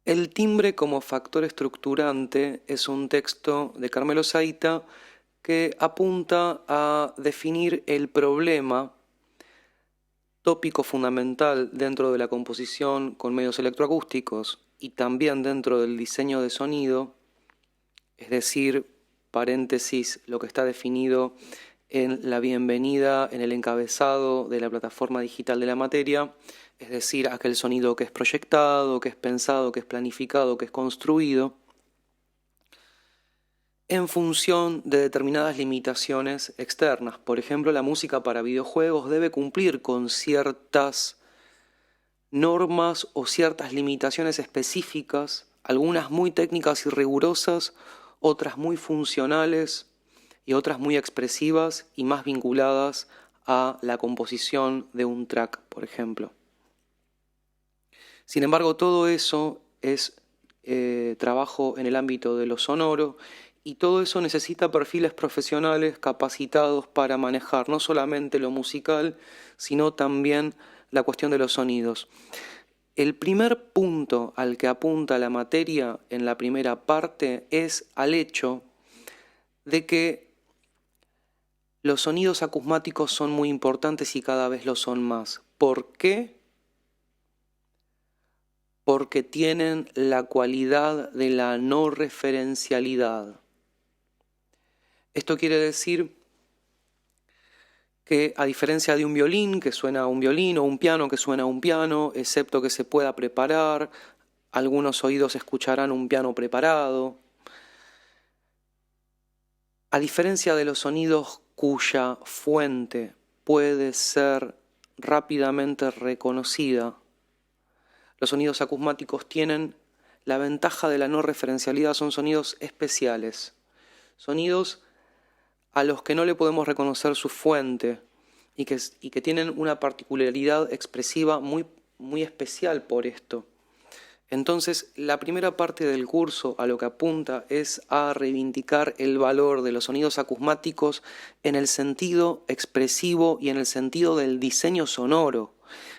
El timbre como factor estructurante es un texto de Carmelo Saita que apunta a definir el problema tópico fundamental dentro de la composición con medios electroacústicos y también dentro del diseño de sonido, es decir, paréntesis, lo que está definido en la bienvenida, en el encabezado de la plataforma digital de la materia, es decir, aquel sonido que es proyectado, que es pensado, que es planificado, que es construido, en función de determinadas limitaciones externas. Por ejemplo, la música para videojuegos debe cumplir con ciertas normas o ciertas limitaciones específicas, algunas muy técnicas y rigurosas, otras muy funcionales y otras muy expresivas y más vinculadas a la composición de un track, por ejemplo. Sin embargo, todo eso es trabajo en el ámbito de lo sonoro y todo eso necesita perfiles profesionales capacitados para manejar no solamente lo musical, sino también la cuestión de los sonidos. El primer punto al que apunta la materia en la primera parte es al hecho de que los sonidos acusmáticos son muy importantes y cada vez lo son más. ¿Por qué? Porque tienen la cualidad de la no referencialidad. Esto quiere decir que a diferencia de un violín que suena a un violín o un piano que suena a un piano, excepto que se pueda preparar, algunos oídos escucharán un piano preparado. A diferencia de los sonidos cuya fuente puede ser rápidamente reconocida, los sonidos acusmáticos tienen la ventaja de la no referencialidad, son sonidos especiales, sonidos a los que no le podemos reconocer su fuente y que tienen una particularidad expresiva muy especial por esto. Entonces, la primera parte del curso a lo que apunta es a reivindicar el valor de los sonidos acusmáticos en el sentido expresivo y en el sentido del diseño sonoro,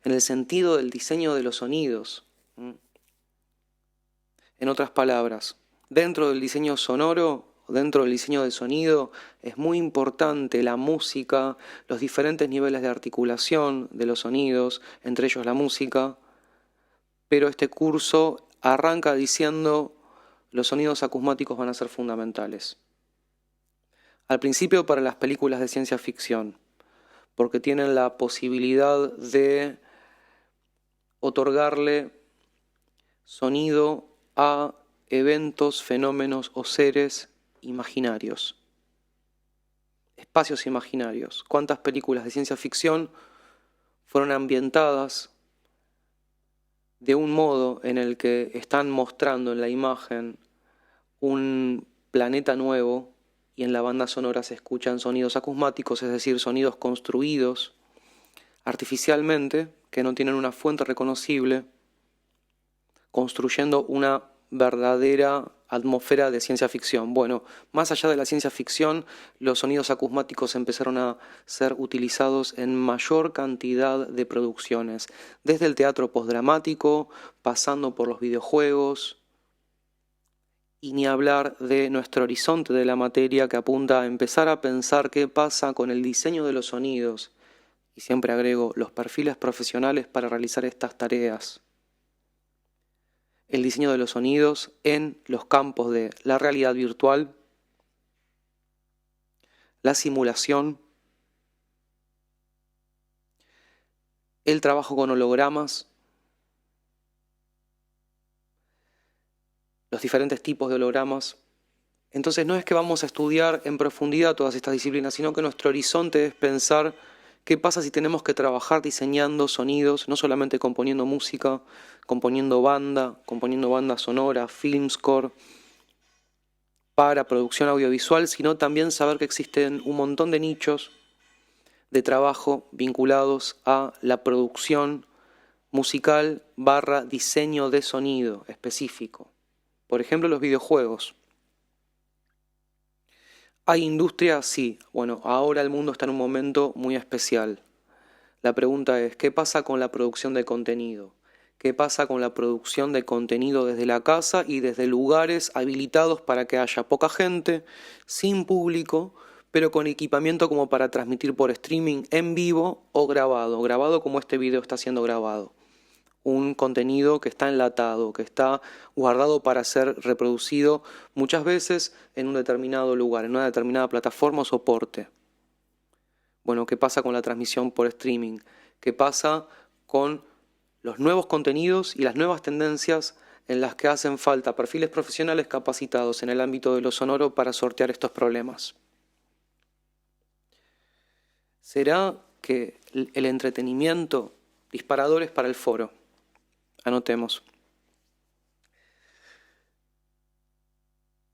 en el sentido del diseño de los sonidos. En otras palabras, dentro del diseño sonoro, dentro del diseño del sonido, es muy importante la música, los diferentes niveles de articulación de los sonidos, entre ellos la música, pero este curso arranca diciendo los sonidos acusmáticos van a ser fundamentales. Al principio para las películas de ciencia ficción, porque tienen la posibilidad de otorgarle sonido a eventos, fenómenos o seres imaginarios, espacios imaginarios. ¿Cuántas películas de ciencia ficción fueron ambientadas de un modo en el que están mostrando en la imagen un planeta nuevo y en la banda sonora se escuchan sonidos acusmáticos, es decir, sonidos construidos artificialmente que no tienen una fuente reconocible, construyendo una verdadera atmósfera de ciencia ficción? Bueno, más allá de la ciencia ficción, los sonidos acusmáticos empezaron a ser utilizados en mayor cantidad de producciones, desde el teatro postdramático, pasando por los videojuegos, y ni hablar de nuestro horizonte de la materia que apunta a empezar a pensar qué pasa con el diseño de los sonidos, y siempre agrego los perfiles profesionales para realizar estas tareas. El diseño de los sonidos en los campos de la realidad virtual, la simulación, el trabajo con hologramas, los diferentes tipos de hologramas. Entonces no es que vamos a estudiar en profundidad todas estas disciplinas, sino que nuestro horizonte es pensar qué pasa si tenemos que trabajar diseñando sonidos, no solamente componiendo música, componiendo banda sonora, film score, para producción audiovisual, sino también saber que existen un montón de nichos de trabajo vinculados a la producción musical / diseño de sonido específico. Por ejemplo, los videojuegos. ¿Hay industria? Sí. Bueno, ahora el mundo está en un momento muy especial. La pregunta es, ¿qué pasa con la producción de contenido? qué pasa con la producción de contenido desde la casa y desde lugares habilitados para que haya poca gente, sin público, pero con equipamiento como para transmitir por streaming en vivo o grabado como este video está siendo grabado. Un contenido que está enlatado, que está guardado para ser reproducido muchas veces en un determinado lugar, en una determinada plataforma o soporte. Bueno, ¿qué pasa con la transmisión por streaming? ¿Qué pasa con los nuevos contenidos y las nuevas tendencias en las que hacen falta perfiles profesionales capacitados en el ámbito de lo sonoro para sortear estos problemas? ¿Será que el entretenimiento, disparadores para el foro? Anotemos.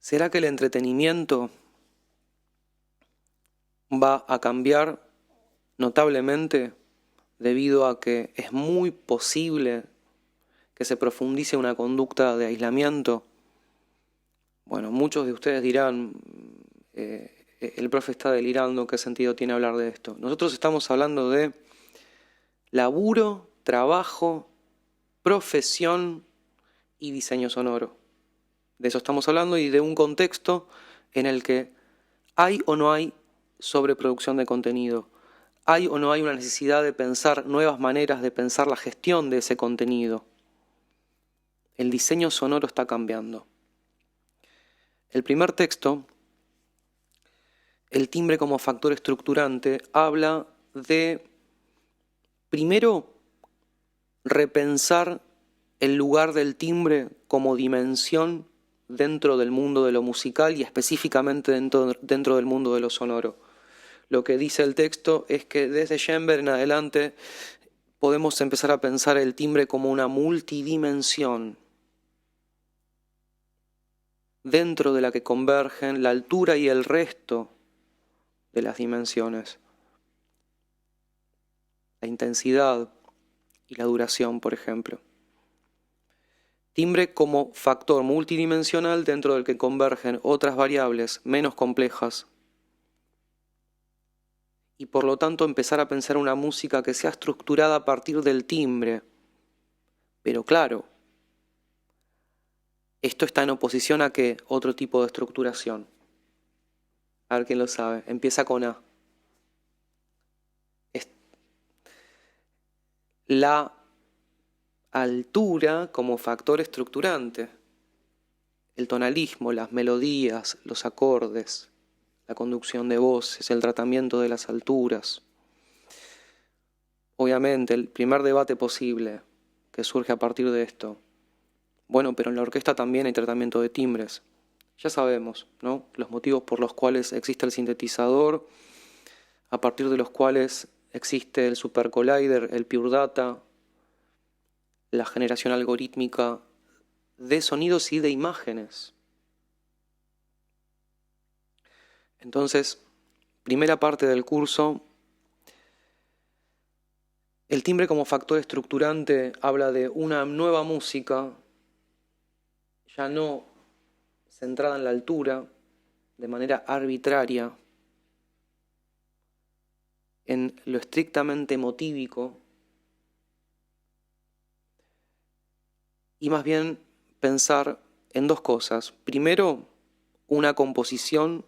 ¿Será que el entretenimiento va a cambiar notablemente debido a que es muy posible que se profundice una conducta de aislamiento? Bueno, muchos de ustedes dirán, el profe está delirando, ¿qué sentido tiene hablar de esto? Nosotros estamos hablando de laburo, trabajo, profesión y diseño sonoro. De eso estamos hablando y de un contexto en el que hay o no hay sobreproducción de contenido. ¿Hay o no hay una necesidad de pensar nuevas maneras de pensar la gestión de ese contenido? El diseño sonoro está cambiando. El primer texto, el timbre como factor estructurante, habla de, primero, repensar el lugar del timbre como dimensión dentro del mundo de lo musical y específicamente dentro del mundo de lo sonoro. Lo que dice el texto es que desde Schoenberg en adelante podemos empezar a pensar el timbre como una multidimensión dentro de la que convergen la altura y el resto de las dimensiones. La intensidad y la duración, por ejemplo. Timbre como factor multidimensional dentro del que convergen otras variables menos complejas y por lo tanto empezar a pensar una música que sea estructurada a partir del timbre. Pero claro, esto está en oposición a ¿qué? Otro tipo de estructuración. A ver quién lo sabe. Empieza con A. La altura como factor estructurante. El tonalismo, las melodías, los acordes, la conducción de voces, el tratamiento de las alturas. Obviamente, el primer debate posible que surge a partir de esto. Bueno, pero en la orquesta también hay tratamiento de timbres. Ya sabemos, ¿no? Los motivos por los cuales existe el sintetizador, a partir de los cuales existe el supercollider, el Pure Data, la generación algorítmica de sonidos y de imágenes. Entonces, primera parte del curso, el timbre como factor estructurante habla de una nueva música, ya no centrada en la altura, de manera arbitraria, en lo estrictamente emotívico, y más bien pensar en dos cosas. Primero, una composición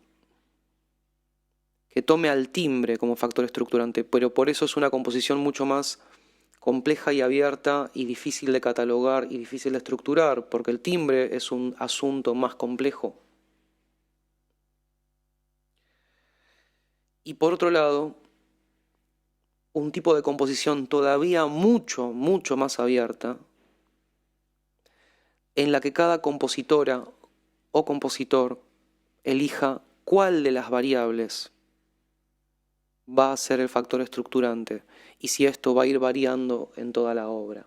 que tome al timbre como factor estructurante, pero por eso es una composición mucho más compleja y abierta y difícil de catalogar y difícil de estructurar, porque el timbre es un asunto más complejo. Y por otro lado, un tipo de composición todavía mucho más abierta, en la que cada compositora o compositor elija cuál de las variables va a ser el factor estructurante y si esto va a ir variando en toda la obra.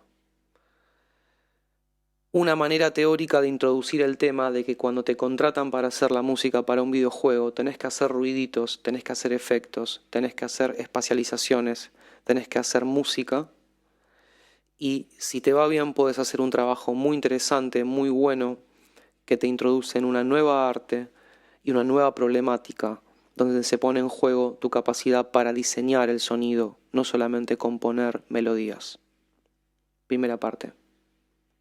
Una manera teórica de introducir el tema de que cuando te contratan para hacer la música para un videojuego tenés que hacer ruiditos, tenés que hacer efectos, tenés que hacer espacializaciones, tenés que hacer música y si te va bien puedes hacer un trabajo muy interesante, muy bueno, que te introduce en una nueva arte y una nueva problemática donde se pone en juego tu capacidad para diseñar el sonido, no solamente componer melodías. Primera parte.